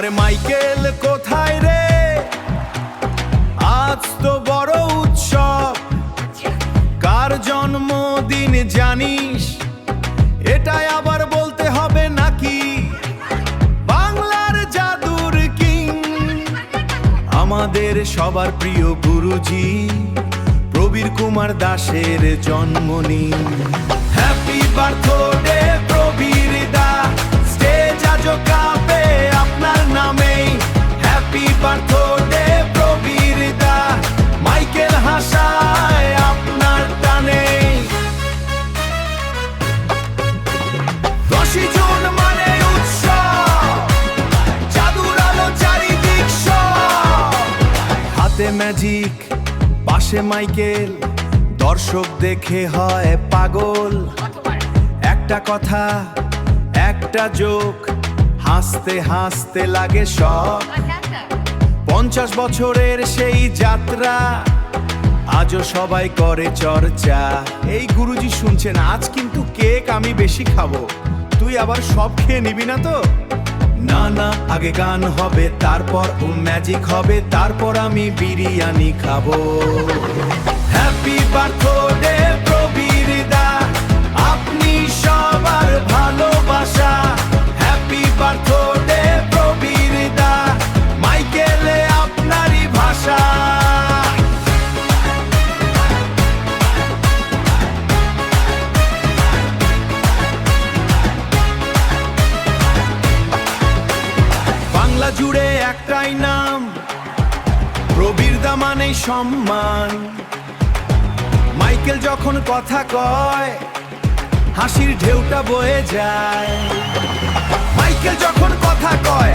আরে মাইকেল কোথায় রে, আজ তো বড় উৎসব। কার জন্মদিন জানিস, এটাই আবার বলতে হবে নাকি? বাংলার জাদুর কিং, আমাদের সবার প্রিয় গুরুজি প্রবীর কুমার দাসের জন্মদিন। হ্যাপি বার্থডে প্রবীর দা, স্টেজ আজও কাঁপে আপনার নামেই। হ্যাপি বার্থডে প্রবীর দা, মাইকেল হাসায় আপনার টানে। 10ই জুন মানে উৎসব, জাদুর আলো চারিদিক সব। হাতে ম্যাজিক, পাশে মাইকেল, দর্শক দেখে হয় পাগল। একটা কথা, একটা জোক, হাসতে হাসতে লাগে সব। 50 বছরের সেই যাত্রা, আজও সবাই করে চর্চা। এই গুরুজি শুনছেন, আজ কিন্তু কেক আমি বেশি খাবো, তুই আবার সব খেয়ে নিবি না তো? না না, আগে গান হবে, তারপর ম্যাজিক হবে, তারপর আমি বিরিয়ানি খাবো। হ্যাপি বার্থডে প্রবীর দা, আপনি সবার ভালোবাসা। হ্যাপি বার্থডে প্রবীর দা, মাইকেলে আপনারই ভাষা। বাংলা জুড়ে একটাই নাম, প্রবীর দা মানেই সম্মান। মাইকেল যখন কথা কয়, হাসির ঢেউটা বয়ে যায়। মাইকেল যখন কথা কয়,